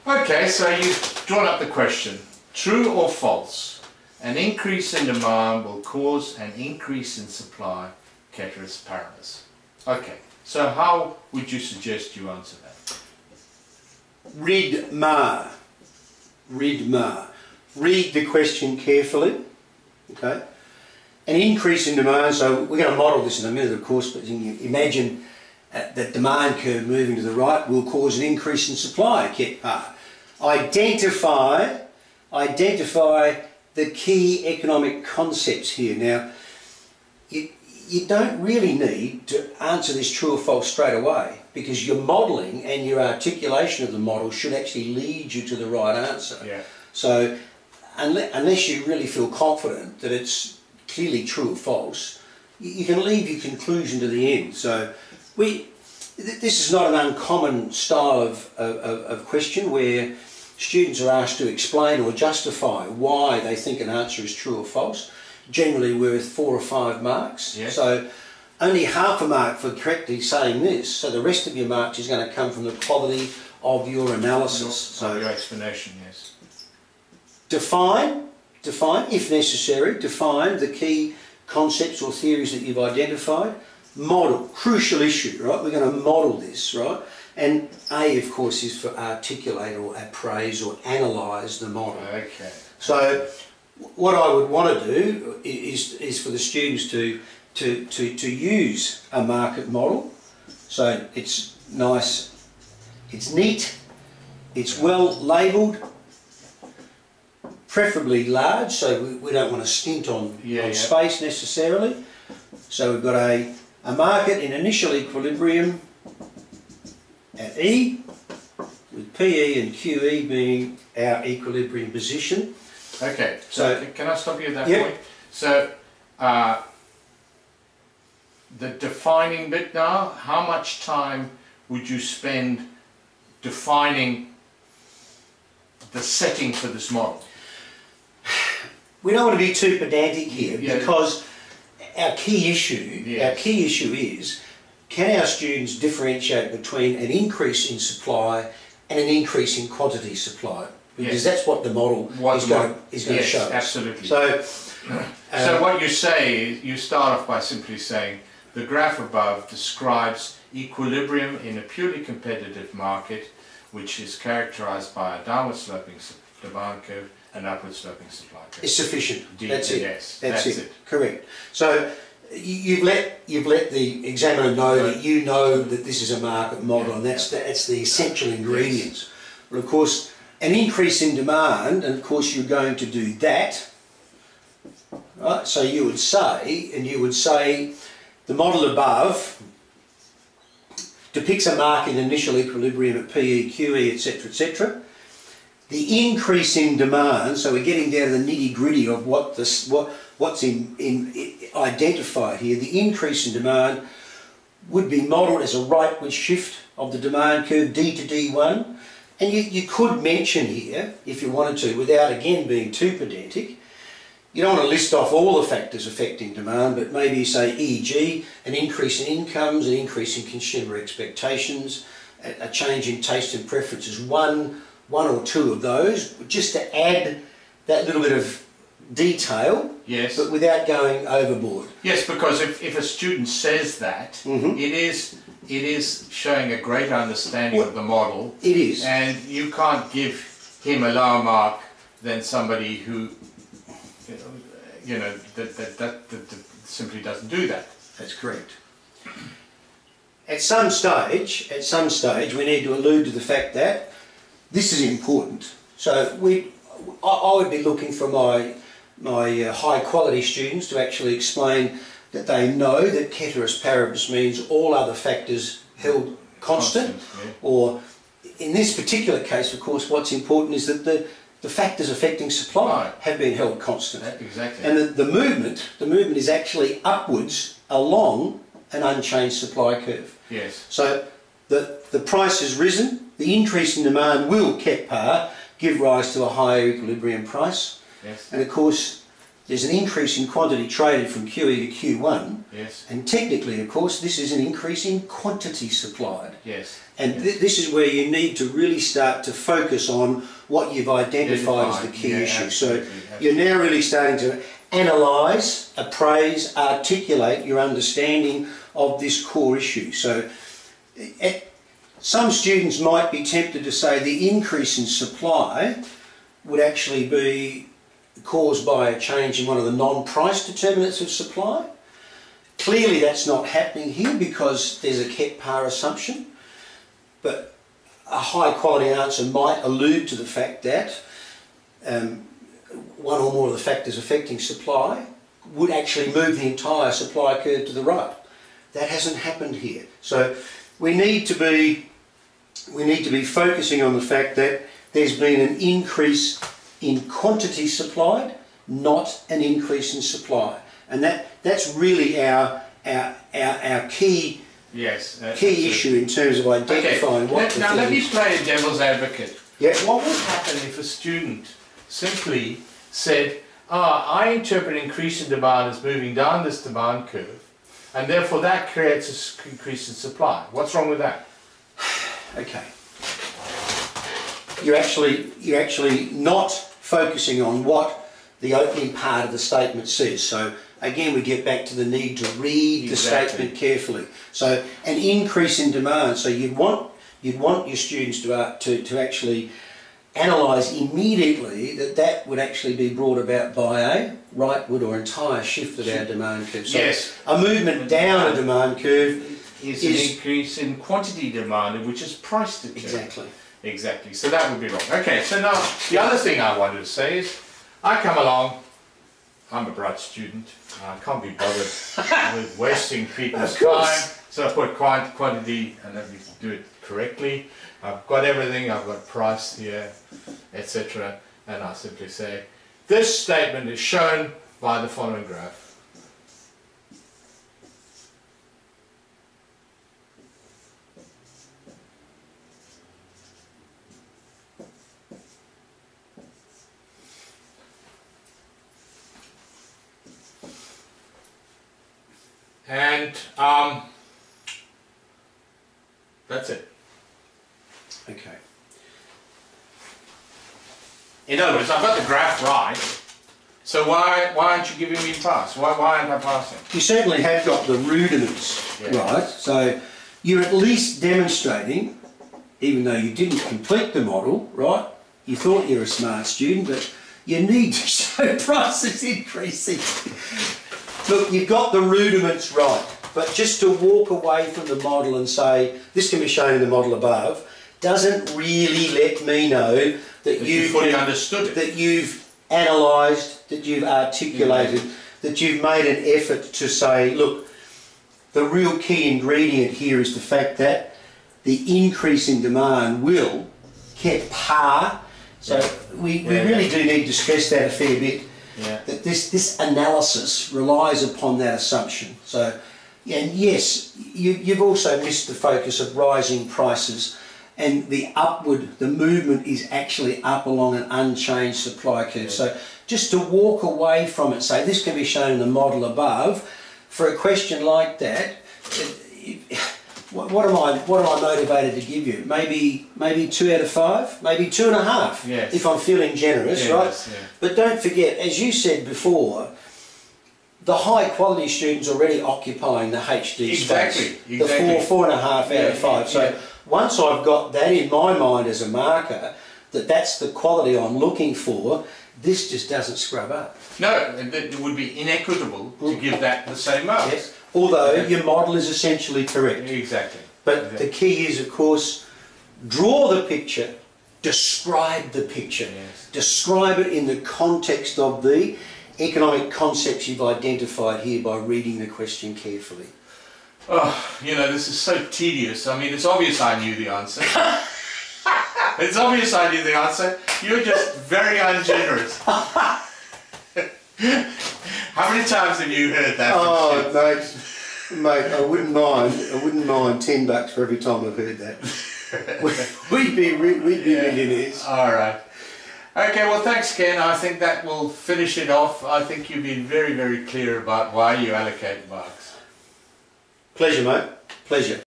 Okay, so you've drawn up the question. True or false? An increase in demand will cause an increase in supply, ceteris paribus. Okay, so how would you suggest you answer that? Read ma. Read ma. Read the question carefully. Okay. An increase in demand, so we're going to model this in a minute of course, but imagine that demand curve moving to the right will cause an increase in supply, ket par. Identify the key economic concepts here. Now, you don't really need to answer this true or false straight away, because your modelling and your articulation of the model should actually lead you to the right answer. Yeah. So unless you really feel confident that it's clearly true or false, you can leave your conclusion to the end. So this is not an uncommon style of question where students are asked to explain or justify why they think an answer is true or false, generally worth 4 or 5 marks. Yes. So only half a mark for correctly saying this, so the rest of your marks is going to come from the quality of your analysis. Your explanation, yes. Define, if necessary, define the key concepts or theories that you've identified. Model, crucial issue, right? We're going to model this, right? And A, of course, is for articulate or appraise or analyse the model. Okay. So what I would want to do is for the students to use a market model. So it's nice, it's neat, it's well labelled, preferably large, so we don't want to stint on space necessarily. So we've got a market in initial equilibrium at E, with PE and QE being our equilibrium position. Okay, so can I stop you at that yep. point? So the defining bit now, how much time would you spend defining the setting for this model? We don't want to be too pedantic here, because our key issue is, can our students differentiate between an increase in supply and an increase in quantity supply? Because that's what the model is going to show us. Absolutely. So, so what you say, you start off by simply saying the graph above describes equilibrium in a purely competitive market, which is characterized by a downward sloping demand curve and upward sloping supply curve. It's sufficient. That's it. Yes, that's it. Correct. So you've let the examiner know that you know that this is a market model, and that's the essential ingredients. Yes. Well, of course, an increase in demand, and of course you're going to do that. Right? So you would say, the model above depicts a market in initial equilibrium at PE, QE, etc., etc. The increase in demand, so we're getting down to the nitty-gritty of what's identified here. The increase in demand would be modelled as a rightward shift of the demand curve, D to D1. And you could mention here, if you wanted to, without again being too pedantic, you don't want to list off all the factors affecting demand, but maybe say, e.g., an increase in incomes, an increase in consumer expectations, a change in taste and preferences, one or two of those, just to add that little bit of detail, but without going overboard. Yes, because if a student says that, it is showing a great understanding of the model. It is. And you can't give him a lower mark than somebody who, that simply doesn't do that. That's correct. At some stage, we need to allude to the fact that this is important. So I would be looking for my high quality students to actually explain that they know that ceteris paribus means all other factors held constant. Or in this particular case, of course, what's important is that the factors affecting supply have been held constant. Exactly. And the movement is actually upwards along an unchanged supply curve. Yes. So the price has risen, the increase in demand will, ket par, give rise to a higher equilibrium price. Yes. And of course, there's an increase in quantity traded from QE to Q1, Yes. and technically, of course, this is an increase in quantity supplied. Yes. And Yes. this is where you need to really start to focus on what you've identified as the key issue. So you're now really starting to analyse, appraise, articulate your understanding of this core issue. So some students might be tempted to say the increase in supply would actually be caused by a change in one of the non-price determinants of supply. Clearly that's not happening here because there's a kept par assumption, but a high quality answer might allude to the fact that one or more of the factors affecting supply would actually move the entire supply curve to the right. That hasn't happened here. So we need to be focusing on the fact that there's been an increase in quantity supplied, not an increase in supply. And that's really our key key issue in terms of identifying what now let me play a devil's advocate. Yeah. What would happen if a student simply said, I interpret increase in demand as moving down this demand curve, and therefore that creates an increase in supply? What's wrong with that? Okay. You're actually not focusing on what the opening part of the statement says. So again, we get back to the need to read the statement carefully. So an increase in demand. So you'd want your students to actually analyse immediately that would actually be brought about by a rightward or entire shift of our demand curve. So yes. A movement down a demand curve is an increase in quantity demanded, which is price determined. Exactly. Exactly. So that would be wrong. Okay, so now the other thing I wanted to say is, I come along, I'm a bright student, I can't be bothered with wasting people's time, so I put quantity and let me do it correctly. I've got everything, I've got price here, etc. And I simply say, this statement is shown by the following graph. And that's it. Okay. In other words, I've got the graph right, so why aren't you giving me a pass? Why aren't I passing? You certainly have got the rudiments, Yeah. right? So you're at least demonstrating, even though you didn't complete the model, right? You thought you were a smart student, but you need to show prices increasing. Look, you've got the rudiments right, but just to walk away from the model and say, this can be shown in the model above, doesn't really let me know that you fully understood it. that you've analysed, that you've articulated, that you've made an effort to say, look, the real key ingredient here is the fact that the increase in demand will keep par. So we really do need to stress that a fair bit. Yeah. That this analysis relies upon that assumption. So, and yes, you've also missed the focus of rising prices, and the movement is actually up along an unchanged supply curve. Yeah. So just to walk away from it, say this can be shown in the model above, for a question like that, what am I motivated to give you? Maybe 2 out of 5, maybe 2.5, yes. if I'm feeling generous, yes, right? Yeah. But don't forget, as you said before, the high quality students already occupying the HD space, the 4.5 out of 5. So once I've got that in my mind as a marker, that's the quality I'm looking for, this just doesn't scrub up. No, it would be inequitable to give that the same marks. Yes. Although your model is essentially correct. Exactly. But the key is, of course, draw the picture, describe the picture. Yes. Describe it in the context of the economic concepts you've identified here by reading the question carefully. Oh, you know, this is so tedious. I mean, it's obvious I knew the answer. It's obvious I knew the answer. You're just very ungenerous. How many times have you heard that? Oh, mate, I wouldn't mind $10 for every time I've heard that. We'd be millionaires. All right. Okay, well thanks Ken. I think that will finish it off. I think you've been very, very clear about why you allocate marks. Pleasure, mate. Pleasure.